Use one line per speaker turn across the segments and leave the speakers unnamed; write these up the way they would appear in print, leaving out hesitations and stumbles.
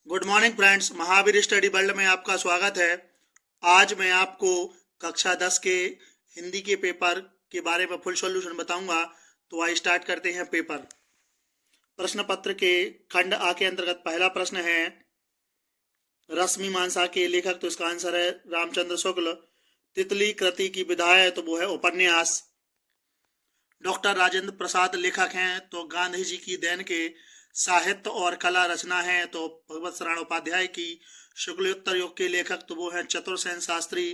Good morning friends, Mahavir study world में आपका स्वागत है। आज मैं आपको कक्षा 10 के हिंदी के पेपर के बारे में फुल सॉल्यूशन बताऊंगा। तो आइए स्टार्ट करते हैं पेपर। प्रश्न पत्र के खंड आ के अंतर्गत पहला प्रश्न है रश्मिमांसा के लेखक, तो इसका आंसर है रामचंद्र शुक्ल। तितली कृति की विधा है तो वो है उपन्यास। डॉक्टर राजेंद्र प्रसाद लेखक हैं, तो गांधी जी की देन के साहित्य और कला रचना है तो भगवत शरण उपाध्याय की। शुक्लोत्तर योग के लेखक तो वो है चतुर्सेन शास्त्री।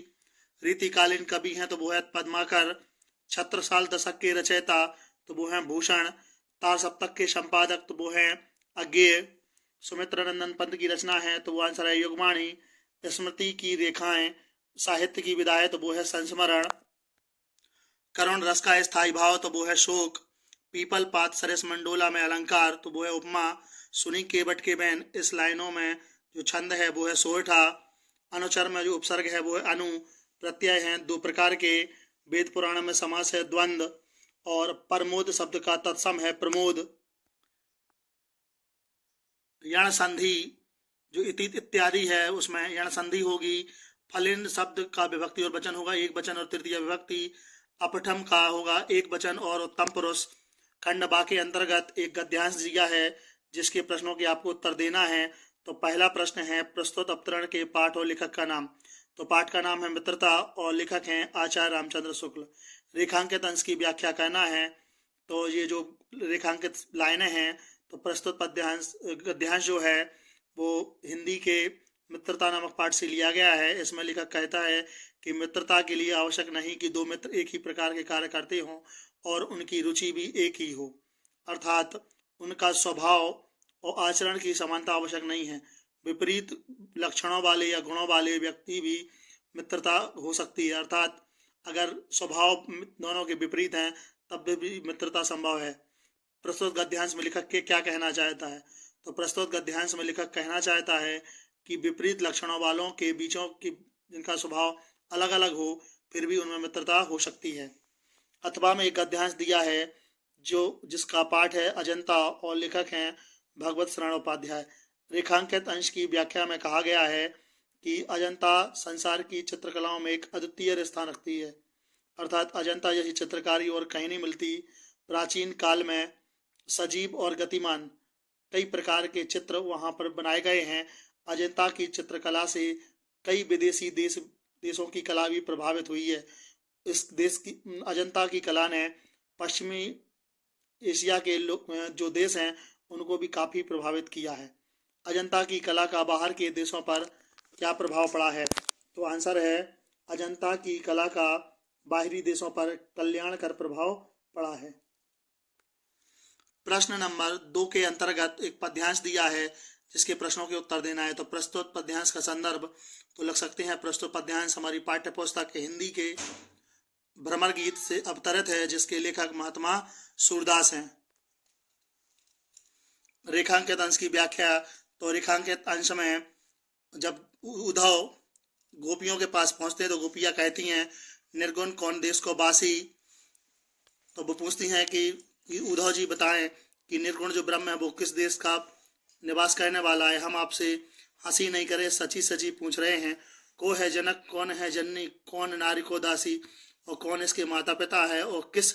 रीतिकालीन कवि हैं तो वो है पद्माकर। छत्रसाल दशक के रचयिता तो वो हैं भूषण। तार सप्तक के संपादक तो वो हैं अज्ञेय। सुमित्रा नंदन पंत की रचना है तो वो आंसर है युगवाणी। स्मृति की रेखाएं साहित्य की विधा है तो वो है संस्मरण। करुण रस का स्थायी भाव तो वो है शोक। पीपल पात सरेस मंडोला में अलंकार तो वो है उपमा। सुनी केवट के बैन इस लाइनों में जो छंद है वो है सोरठा। अनुचर में जो उपसर्ग है वो है अनु। प्रत्यय हैं दो प्रकार के। वेद पुराण में समास है द्वंद्व। और प्रमोद शब्द का तत्सम है प्रमोद। यण संधि जो इति इत्यादि है उसमें यण संधि होगी। फलिन शब्द का विभक्ति और वचन होगा एक वचन और तृतीय विभक्ति। अपठम का होगा एक वचन और उत्तम पुरुष। खंड बा के अंतर्गत एक गद्यांश दिया है जिसके प्रश्नों के आपको उत्तर देना है। तो पहला प्रश्न है प्रस्तुत अवतरण के पाठ और लेखक का नाम। तो पाठ का नाम है मित्रता और लेखक हैं आचार्य रामचंद्र शुक्ल। रेखांकित अंश की व्याख्या करना है। तो ये जो रेखांकित लाइनें हैं तो प्रस्तुत पद्यांश गद्यांश जो है वो हिंदी के मित्रता नामक पाठ से लिया गया है। इसमें लेखक कहता है कि मित्रता के लिए आवश्यक नहीं कि दो मित्र एक ही प्रकार के कार्य करते हों और उनकी रुचि भी एक ही हो, अर्थात उनका स्वभाव और आचरण की समानता आवश्यक नहीं है। विपरीत लक्षणों वाले या गुणों वाले व्यक्ति भी मित्रता हो सकती है, अर्थात अगर स्वभाव दोनों के विपरीत हैं तब भी मित्रता संभव है। प्रस्तुत गद्यांश में लेखक के क्या कहना चाहता है? तो प्रस्तुत गद्यांश में लेखक कहना चाहता है कि विपरीत लक्षणों वालों के बीचों की जिनका स्वभाव अलग अलग हो फिर भी उनमें मित्रता हो सकती है। अथवा में एक गद्यांश दिया है जो जिसका पाठ है अजंता और लेखक हैं भगवत शरण उपाध्याय। रेखांकित अंश की व्याख्या में कहा गया है कि अजंता संसार की चित्रकलाओं में एक अद्वितीय स्थान रखती है, अर्थात अजंता जैसी चित्रकारी और कहीं नहीं मिलती। प्राचीन काल में सजीव और गतिमान कई प्रकार के चित्र वहां पर बनाए गए हैं। अजंता की चित्रकला से कई विदेशी देशों की कला भी प्रभावित हुई है। इस देश की अजंता की कला ने पश्चिमी एशिया के जो देश हैं उनको भी काफ़ी प्रभावित किया है। अजंता की कला का बाहर के देशों पर क्या प्रभाव पड़ा है? तो आंसर है अजंता की कला का बाहरी देशों पर कल्याणकर प्रभाव पड़ा है। प्रश्न नंबर 2 के अंतर्गत एक पद्यांश दिया है जिसके प्रश्नों के उत्तर देना है। तो प्रस्तुत पद्यांश का संदर्भ तो लग सकते हैं प्रस्तुत पद्यांश हमारी पाठ्य पुस्तक हिंदी के भ्रमर गीत से अवतरित है जिसके लेखक महात्मा सूरदास हैं। रेखांकित अंश की व्याख्या। तो रेखांकित अंश में जब उद्धव गोपियों के पास पहुंचते हैं तो गोपियां कहती हैं निर्गुण कौन देश को बासी। तो वो पूछती हैं कि उद्धव जी बताएं कि निर्गुण जो ब्रह्म है वो किस देश का निवास करने वाला है। हम आपसे हंसी नहीं करे सची सची पूछ रहे हैं। को है जनक, कौन है जननी, कौन नारी को दासी और कौन इसके माता पिता है और किस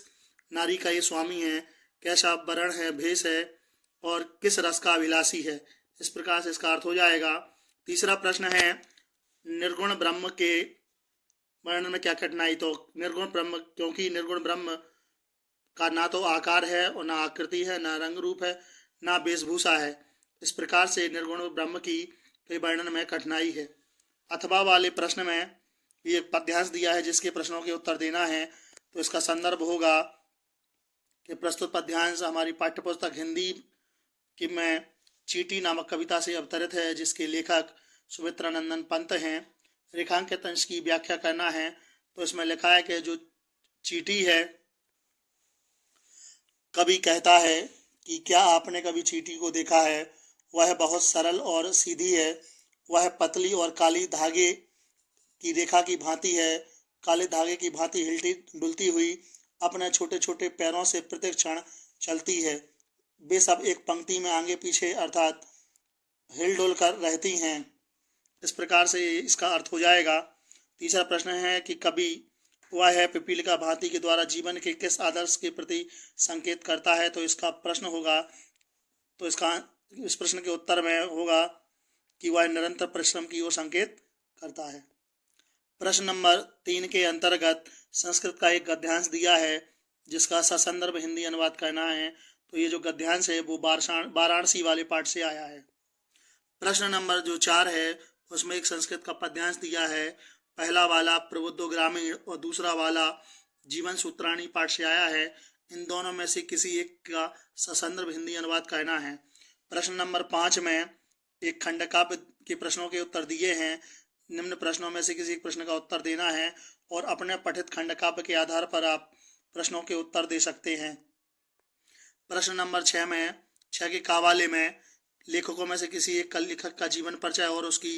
नारी का ये स्वामी है, कैसा वर्ण है, भेष है और किस रस का अभिलाषी है। इस प्रकार से इसका अर्थ हो जाएगा। तीसरा प्रश्न है निर्गुण ब्रह्म के वर्णन में क्या कठिनाई। तो निर्गुण ब्रह्म, क्योंकि निर्गुण ब्रह्म का ना तो आकार है और ना आकृति है, ना रंग रूप है, ना वेशभूषा है। इस प्रकार से निर्गुण ब्रह्म की कई वर्णन में कठिनाई है। अथवा वाले प्रश्न में ये पद्यांश दिया है जिसके प्रश्नों के उत्तर देना है। तो इसका संदर्भ होगा कि प्रस्तुत पद्यांश हमारी पाठ्यपुस्तक हिंदी की में चीटी नामक कविता से अवतरित है जिसके लेखक सुमित्रा नंदन पंत हैं। रेखांकित अंश की व्याख्या करना है। तो इसमें लिखा है कि जो चीटी है, कवि कहता है कि क्या आपने कभी चीटी को देखा है? वह बहुत सरल और सीधी है। वह पतली और काली धागे की रेखा की भांति है। काले धागे की भांति हिलती डुलती हुई अपने छोटे छोटे पैरों से प्रत्येक क्षण चलती है। वे सब एक पंक्ति में आगे पीछे अर्थात हिलडुल कर रहती हैं। इस प्रकार से इसका अर्थ हो जाएगा। तीसरा प्रश्न है कि कवि वह है पिपीलिका भांति के द्वारा जीवन के किस आदर्श के प्रति संकेत करता है। तो इसका प्रश्न होगा, तो इस प्रश्न के उत्तर में होगा कि वह निरंतर परिश्रम की ओर संकेत करता है। प्रश्न नंबर 3 के अंतर्गत संस्कृत का एक गद्यांश दिया है जिसका ससंदर्भ हिंदी अनुवाद करना है। तो ये जो गद्यांश है वो वाराणसी वाले पाठ से आया है। प्रश्न नंबर जो 4 है उसमें एक संस्कृत का पद्यांश दिया है। पहला वाला प्रबुद्धो ग्रामीण और दूसरा वाला जीवन सूत्राणी पाठ से आया है। इन दोनों में से किसी एक का ससंदर्भ हिंदी अनुवाद करना है। प्रश्न नंबर 5 में एक खंडकाव्य के प्रश्नों के उत्तर दिए हैं। निम्न प्रश्नों में से किसी एक प्रश्न का उत्तर देना है और अपने पठित खंडकाव्य के आधार पर आप प्रश्नों के उत्तर दे सकते हैं। प्रश्न नंबर 6 में 6 के कावाले में लेखकों में से किसी एक लेखक का जीवन परिचय और उसकी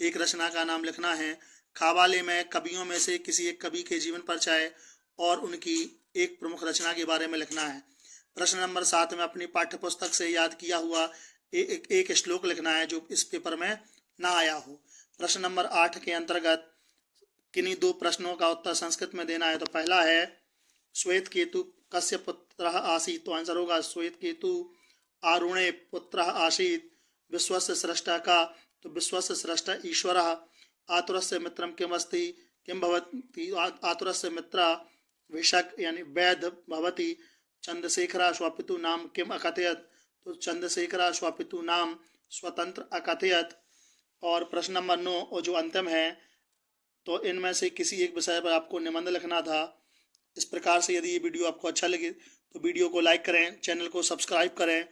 एक रचना का नाम लिखना है। कावाले में कवियों में से किसी एक कवि के जीवन परिचय और उनकी एक प्रमुख रचना के बारे में लिखना है। प्रश्न नंबर 7 में अपनी पाठ्य पुस्तक से याद किया हुआ एक श्लोक लिखना है जो इस पेपर में ना आया हो। प्रश्न नंबर 8 के अंतर्गत किन्हीं 2 प्रश्नों का उत्तर संस्कृत में देना है। तो पहला है श्वेत केतु कस्य पुत्र आसीत्। तो आंसर होगा श्वेत केतु आरुणे पुत्र आसीत्। विश्वस्य स्रष्टा का, तो विश्वस्य स्रष्टा ईश्वर। आतुरस्य मित्रम किमस्ति किम भवति। आतुरस्य मित्र विशक यानी वैध भवति। चंद्रशेखरा स्वपितु नाम किम अकथयत। तो चंद्रशेखरा स्वपितु नाम स्वतंत्र अकथयत। और प्रश्न नंबर 9 और जो अंतिम है, तो इनमें से किसी एक विषय पर आपको निबंध लिखना था। इस प्रकार से यदि ये वीडियो आपको अच्छा लगे तो वीडियो को लाइक करें, चैनल को सब्सक्राइब करें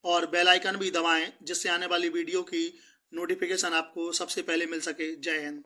और बेल आइकन भी दबाएं जिससे आने वाली वीडियो की नोटिफिकेशन आपको सबसे पहले मिल सके। जय हिंद।